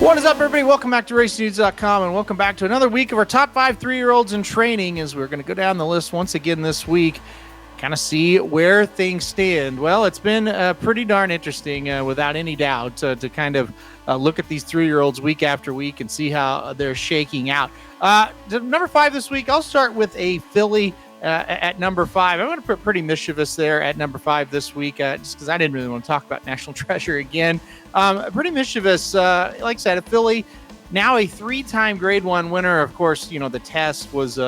What is up, everybody? Welcome back to RacingDudes.com, and welcome back to another week of our top 5 3-year-olds in training, as we're going to go down the list once again this week, kind of see where things stand. Well, it's been pretty darn interesting, without any doubt, to kind of look at these 3-year-olds week after week and see how they're shaking out. Number 5 this week, I'll start with a filly at number 5. I'm going to put Pretty Mischievous there at number 5 this week, just because I didn't really want to talk about National Treasure again. Pretty Mischievous, like I said, a filly, now a 3-time Grade 1 winner. Of course, you know, the test was,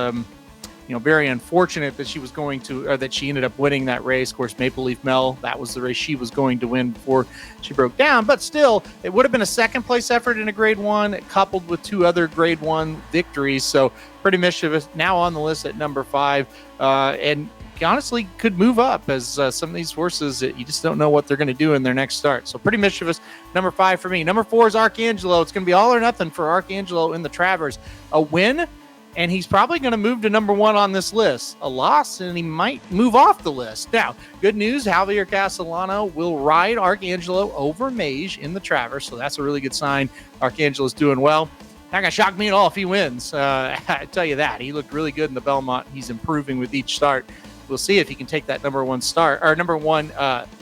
very unfortunate that she was going to, or that she ended up winning that race. Of course, Maple Leaf Mel, that was the race she was going to win before she broke down. But still, it would have been a second place effort in a Grade 1, coupled with 2 other Grade 1 victories. So Pretty Mischievous now on the list at number 5, and honestly could move up, as some of these horses that you just don't know what they're going to do in their next start. So Pretty Mischievous, number 5 for me. Number 4 is Arcangelo. It's going to be all or nothing for Arcangelo in the Travers. A win, and he's probably going to move to number 1 on this list. A loss, and he might move off the list. Now, good news, Javier Castellano will ride Arcangelo over Mage in the Travers, so that's a really good sign. Arcangelo's doing well. Not going to shock me at all if he wins. I tell you that. He looked really good in the Belmont. He's improving with each start. We'll see if he can take that number 1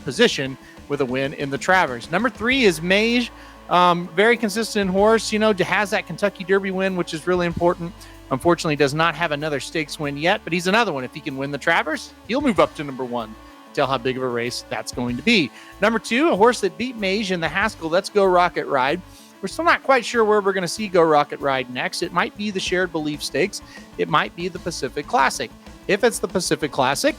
position with a win in the Travers. Number 3 is Mage. Very consistent horse, has that Kentucky Derby win, which is really important. Unfortunately, does not have another stakes win yet, but he's another one. If he can win the Travers, he'll move up to number 1. Tell how big of a race that's going to be. Number 2, a horse that beat Mage in the Haskell. Let's Go Rocket Ride. We're still not quite sure where we're going to see Go Rocket Ride next. It might be the Shared Belief Stakes. It might be the Pacific Classic. If it's the Pacific Classic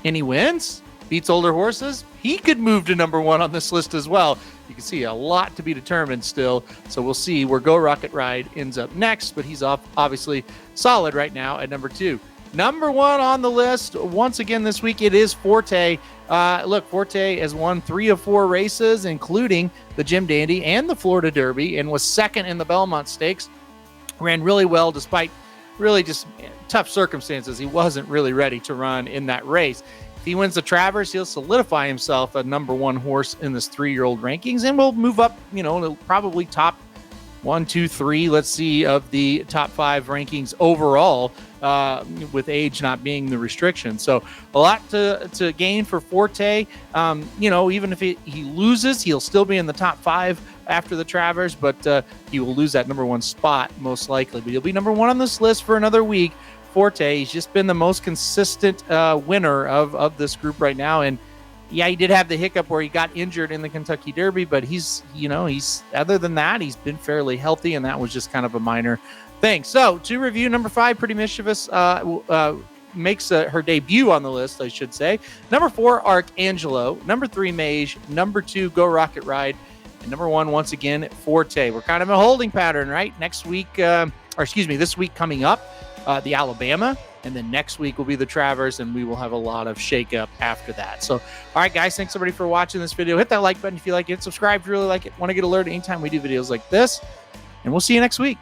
and he wins, beats older horses, he could move to number 1 on this list as well. You can see a lot to be determined still. So we'll see where Go Rocket Ride ends up next, but he's obviously solid right now at number 2. Number 1 on the list, once again this week, it is Forte. Look, Forte has won 3 of 4 races, including the Jim Dandy and the Florida Derby, and was second in the Belmont Stakes. Ran really well despite really just tough circumstances. He wasn't really ready to run in that race. If he wins the Travers, he'll solidify himself a number 1 horse in this 3-year-old rankings, and will move up, probably top 1, 2, 3, let's see, of the top 5 rankings overall, with age not being the restriction. So a lot to gain for Forte. Even if he loses, he'll still be in the top 5 after the Travers, but he will lose that number 1 spot most likely. But he'll be number 1 on this list for another week. Forte, he's just been the most consistent winner of this group right now. And yeah, he did have the hiccup where he got injured in the Kentucky Derby, but he's other than that, he's been fairly healthy, and that was just kind of a minor thing. So to review, number 5, Pretty Mischievous makes her debut on the list, I should say. Number 4, Arcangelo. Number 3, Mage. Number 2, Go Rocket Ride. And number 1, once again, Forte. We're kind of a holding pattern, right? This week coming up, the Alabama. And then next week will be the Travers, and we will have a lot of shakeup after that. So, all right, guys, thanks everybody for watching this video. Hit that like button if you like it. Subscribe if you really like it. Want to get alerted anytime we do videos like this. And we'll see you next week.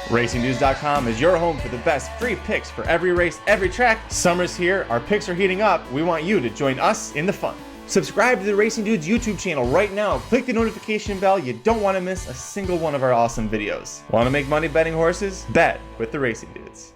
RacingDudes.com is your home for the best free picks for every race, every track. Summer's here. Our picks are heating up. We want you to join us in the fun. Subscribe to the Racing Dudes YouTube channel right now. Click the notification bell. You don't want to miss a single one of our awesome videos. Want to make money betting horses? Bet with the Racing Dudes.